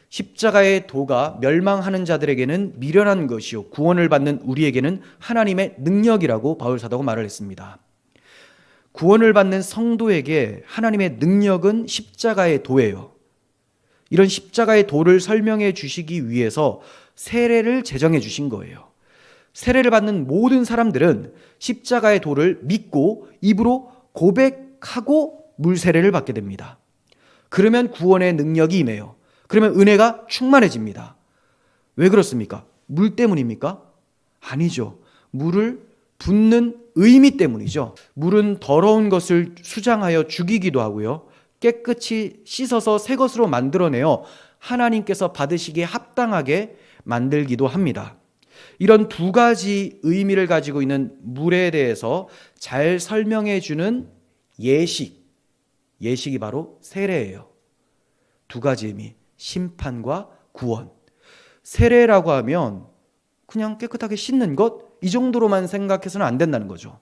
십자가의 도가 멸망하는 자들에게는 미련한 것이요 구원을 받는 우리에게는 하나님의 능력이라고 바울 사도가 말을 했습니다. 구원을 받는 성도에게 하나님의 능력은 십자가의 도예요. 이런 십자가의 도를 설명해 주시기 위해서 세례를 제정해 주신 거예요. 세례를 받는 모든 사람들은 십자가의 도를 믿고 입으로 고백하고 물세례를 받게 됩니다. 그러면 구원의 능력이 임해요. 그러면 은혜가 충만해집니다. 왜 그렇습니까? 물 때문입니까? 아니죠. 물을 붓는 의미 때문이죠. 물은 더러운 것을 수장하여 죽이기도 하고요. 깨끗이 씻어서 새 것으로 만들어내어 하나님께서 받으시기에 합당하게 만들기도 합니다. 이런 두 가지 의미를 가지고 있는 물에 대해서 잘 설명해 주는 예식이 바로 세례예요. 두 가지 의미, 심판과 구원. 세례라고 하면 그냥 깨끗하게 씻는 것, 이 정도로만 생각해서는 안 된다는 거죠.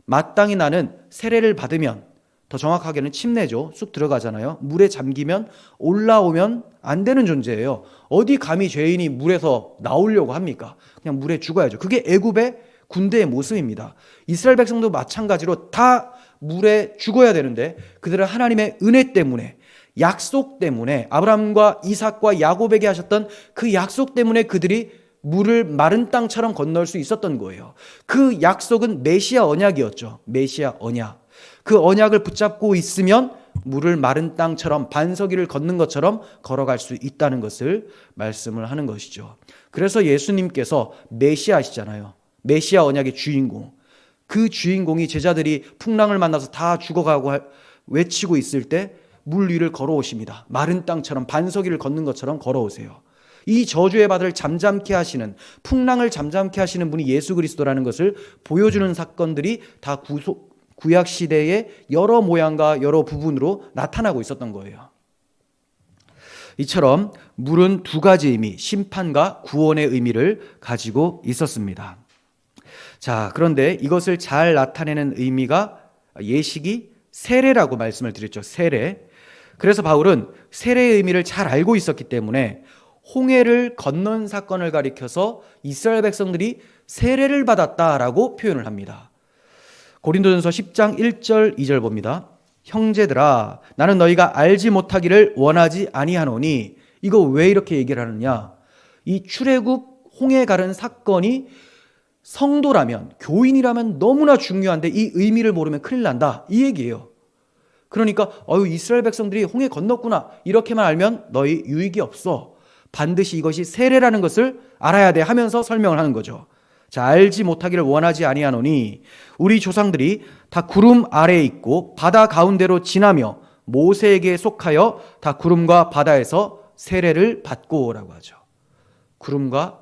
마땅히 나는 세례를 받으면, 더 정확하게는 침례죠. 쑥 들어가잖아요. 물에 잠기면 올라오면 안 되는 존재예요. 어디 감히 죄인이 물에서 나오려고 합니까? 그냥 물에 죽어야죠. 그게 애굽의 군대의 모습입니다. 이스라엘 백성도 마찬가지로 다 물에 죽어야 되는데 그들은 하나님의 은혜 때문에, 약속 때문에, 아브라함과 이삭과 야곱에게 하셨던 그 약속 때문에 그들이 물을 마른 땅처럼 건널 수 있었던 거예요. 그 약속은 메시아 언약이었죠. 메시아 언약. 그 언약을 붙잡고 있으면 물을 마른 땅처럼 반석이를 걷는 것처럼 걸어갈 수 있다는 것을 말씀을 하는 것이죠. 그래서 예수님께서 메시아시잖아요. 메시아 언약의 주인공. 그 주인공이 제자들이 풍랑을 만나서 다 죽어가고 외치고 있을 때 물 위를 걸어오십니다. 마른 땅처럼 반석이를 걷는 것처럼 걸어오세요. 이 저주의 바다를 잠잠케 하시는, 풍랑을 잠잠케 하시는 분이 예수 그리스도라는 것을 보여주는 사건들이 다 구약 시대의 여러 모양과 여러 부분으로 나타나고 있었던 거예요. 이처럼 물은 두 가지 의미, 심판과 구원의 의미를 가지고 있었습니다. 자, 그런데 이것을 잘 나타내는 의미가 예식이 세례라고 말씀을 드렸죠. 세례. 그래서 바울은 세례의 의미를 잘 알고 있었기 때문에 홍해를 건넌 사건을 가리켜서 이스라엘 백성들이 세례를 받았다라고 표현을 합니다. 고린도전서 10장 1절 2절 봅니다. 형제들아, 나는 너희가 알지 못하기를 원하지 아니하노니. 이거 왜 이렇게 얘기를 하느냐? 이 출애굽 홍해 가른 사건이 성도라면, 교인이라면 너무나 중요한데 이 의미를 모르면 큰일 난다, 이 얘기예요. 그러니까 이스라엘 백성들이 홍해 건넜구나, 이렇게만 알면 너희 유익이 없어. 반드시 이것이 세례라는 것을 알아야 돼 하면서 설명을 하는 거죠. 자, 알지 못하기를 원하지 아니하노니 우리 조상들이 다 구름 아래에 있고 바다 가운데로 지나며 모세에게 속하여 다 구름과 바다에서 세례를 받고라고 하죠. 구름과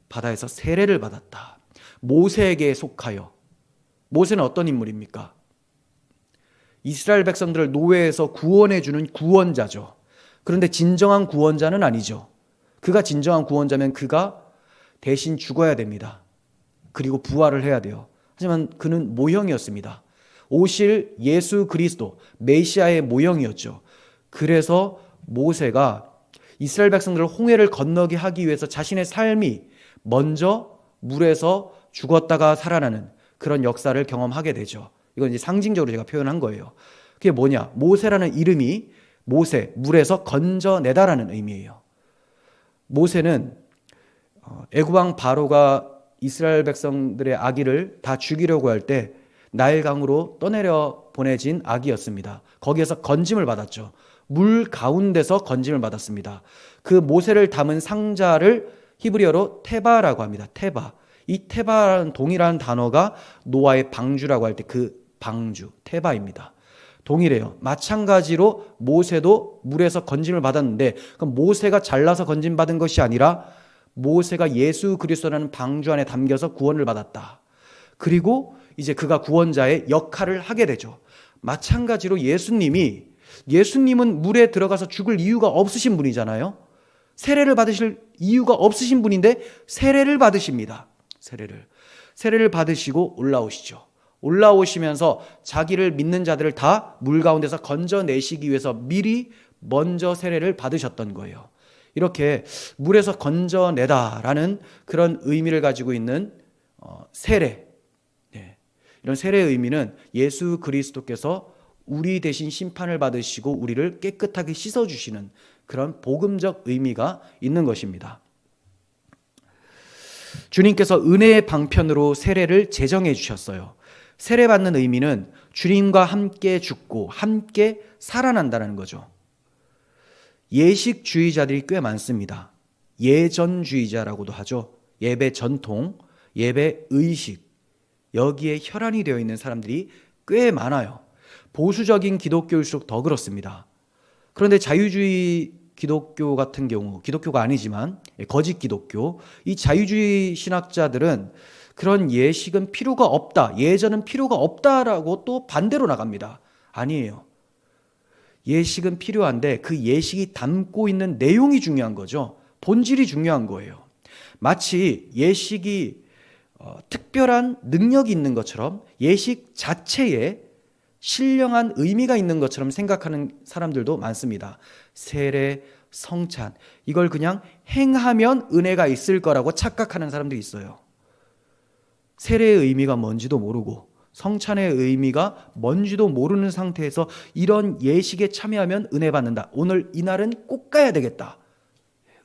바다에서 세례를 받았다. 모세에게 속하여. 모세는 어떤 인물입니까? 이스라엘 백성들을 노예에서 구원해 주는 구원자죠. 그런데 진정한 구원자는 아니죠. 그가 진정한 구원자면 그가 대신 죽어야 됩니다. 그리고 부활을 해야 돼요. 하지만 그는 모형이었습니다. 오실 예수 그리스도, 메시아의 모형이었죠. 그래서 모세가 이스라엘 백성들을 홍해를 건너게 하기 위해서 자신의 삶이 먼저 물에서 죽었다가 살아나는 그런 역사를 경험하게 되죠. 이건 이제 상징적으로 제가 표현한 거예요. 그게 뭐냐? 모세라는 이름이 모세, 물에서 건져내다라는 의미예요. 모세는 애굽 왕 바로가 이스라엘 백성들의 아기를 다 죽이려고 할 때 나일강으로 떠내려 보내진 아기였습니다. 거기에서 건짐을 받았죠. 물 가운데서 건짐을 받았습니다. 그 모세를 담은 상자를 히브리어로 테바라고 합니다. 테바. 이 테바라는 동일한 단어가 노아의 방주라고 할 때 그 방주, 테바입니다. 동일해요. 마찬가지로 모세도 물에서 건짐을 받았는데 그럼 모세가 잘나서 건짐받은 것이 아니라 모세가 예수 그리스도라는 방주 안에 담겨서 구원을 받았다. 그리고 이제 그가 구원자의 역할을 하게 되죠. 마찬가지로 예수님은 물에 들어가서 죽을 이유가 없으신 분이잖아요. 세례를 받으실 이유가 없으신 분인데 세례를 받으십니다. 세례를 받으시고 올라오시죠. 올라오시면서 자기를 믿는 자들을 다 물 가운데서 건져내시기 위해서 미리 먼저 세례를 받으셨던 거예요. 이렇게 물에서 건져내다라는 그런 의미를 가지고 있는 세례. 이런 세례의 의미는 예수 그리스도께서 우리 대신 심판을 받으시고 우리를 깨끗하게 씻어주시는 그런 복음적 의미가 있는 것입니다. 주님께서 은혜의 방편으로 세례를 제정해 주셨어요. 세례받는 의미는 주님과 함께 죽고 함께 살아난다는 거죠. 예식주의자들이 꽤 많습니다. 예전주의자라고도 하죠. 예배 전통, 예배 의식, 여기에 혈안이 되어 있는 사람들이 꽤 많아요. 보수적인 기독교일수록 더 그렇습니다. 그런데 자유주의 기독교 같은 경우, 기독교가 아니지만 거짓 기독교, 이 자유주의 신학자들은 그런 예식은 필요가 없다, 예전은 필요가 없다라고 또 반대로 나갑니다. 아니에요. 예식은 필요한데 그 예식이 담고 있는 내용이 중요한 거죠. 본질이 중요한 거예요. 마치 예식이 특별한 능력이 있는 것처럼 예식 자체에 신령한 의미가 있는 것처럼 생각하는 사람들도 많습니다. 세례, 성찬, 이걸 그냥 행하면 은혜가 있을 거라고 착각하는 사람들이 있어요. 세례의 의미가 뭔지도 모르고 성찬의 의미가 뭔지도 모르는 상태에서 이런 예식에 참여하면 은혜 받는다. 오늘 이날은 꼭 가야 되겠다.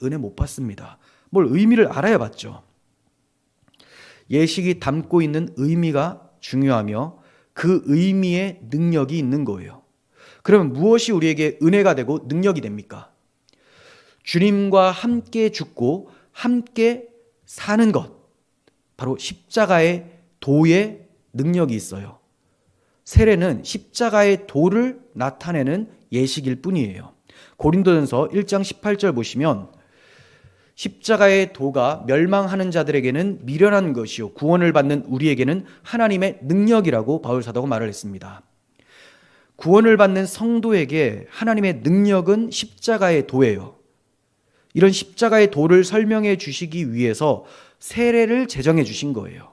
은혜 못 받습니다. 뭘 의미를 알아야 받죠. 예식이 담고 있는 의미가 중요하며 그 의미에 능력이 있는 거예요. 그러면 무엇이 우리에게 은혜가 되고 능력이 됩니까? 주님과 함께 죽고 함께 사는 것, 바로 십자가의 도의 능력이 있어요. 세례는 십자가의 도를 나타내는 예식일 뿐이에요. 고린도전서 1장 18절 보시면 십자가의 도가 멸망하는 자들에게는 미련한 것이요 구원을 받는 우리에게는 하나님의 능력이라고 바울 사도가 말을 했습니다. 구원을 받는 성도에게 하나님의 능력은 십자가의 도예요. 이런 십자가의 도를 설명해 주시기 위해서 세례를 제정해 주신 거예요.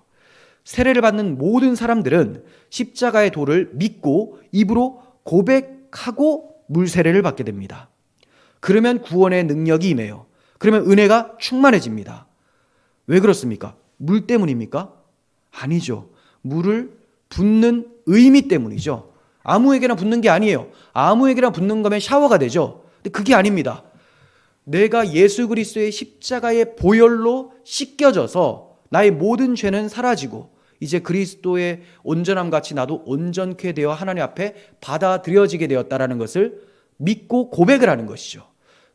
세례를 받는 모든 사람들은 십자가의 도를 믿고 입으로 고백하고 물세례를 받게 됩니다. 그러면 구원의 능력이 임해요. 그러면 은혜가 충만해집니다. 왜 그렇습니까? 물 때문입니까? 아니죠. 물을 붓는 의미 때문이죠. 아무에게나 붓는 게 아니에요. 아무에게나 붓는 거면 샤워가 되죠. 근데 그게 아닙니다. 내가 예수 그리스도의 십자가의 보혈로 씻겨져서 나의 모든 죄는 사라지고 이제 그리스도의 온전함 같이 나도 온전케 되어 하나님 앞에 받아들여지게 되었다라는 것을 믿고 고백을 하는 것이죠.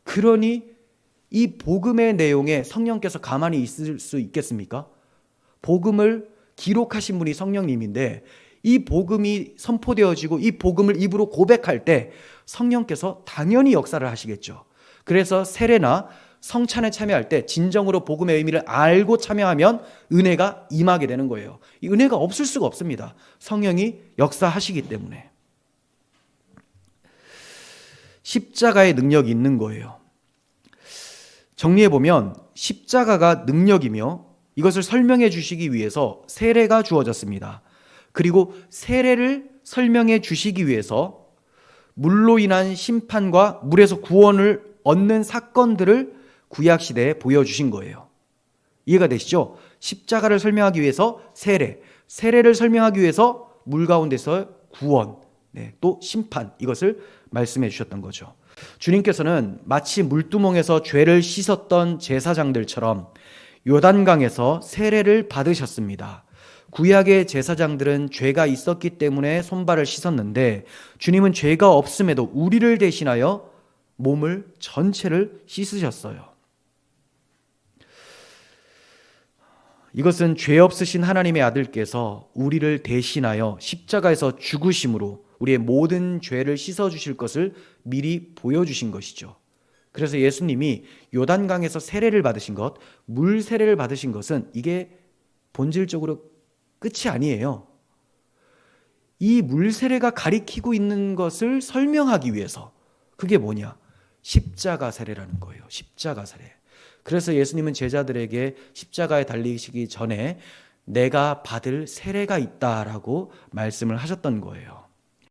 그러니 이 복음의 내용에 성령께서 가만히 있을 수 있겠습니까? 복음을 기록하신 분이 성령님인데 이 복음이 선포되어지고 이 복음을 입으로 고백할 때 성령께서 당연히 역사를 하시겠죠. 그래서 세례나 성찬에 참여할 때 진정으로 복음의 의미를 알고 참여하면 은혜가 임하게 되는 거예요. 이 은혜가 없을 수가 없습니다. 성령이 역사하시기 때문에. 십자가의 능력이 있는 거예요. 정리해보면 십자가가 능력이며 이것을 설명해 주시기 위해서 세례가 주어졌습니다. 그리고 세례를 설명해 주시기 위해서 물로 인한 심판과 물에서 구원을 얻는 사건들을 구약시대에 보여주신 거예요. 이해가 되시죠? 십자가를 설명하기 위해서 세례, 세례를 설명하기 위해서 물 가운데서 구원, 또 심판, 이것을 말씀해 주셨던 거죠. 주님께서는 마치 물두멍에서 죄를 씻었던 제사장들처럼 요단강에서 세례를 받으셨습니다. 구약의 제사장들은 죄가 있었기 때문에 손발을 씻었는데 주님은 죄가 없음에도 우리를 대신하여 몸을 전체를 씻으셨어요. 이것은 죄 없으신 하나님의 아들께서 우리를 대신하여 십자가에서 죽으심으로 우리의 모든 죄를 씻어주실 것을 미리 보여주신 것이죠. 그래서 예수님이 요단강에서 세례를 받으신 것, 물 세례를 받으신 것은 이게 본질적으로 끝이 아니에요. 이 물 세례가 가리키고 있는 것을 설명하기 위해서, 그게 뭐냐? 십자가 세례라는 거예요. 십자가 세례. 그래서 예수님은 제자들에게 십자가에 달리시기 전에 내가 받을 세례가 있다라고 말씀을 하셨던 거예요.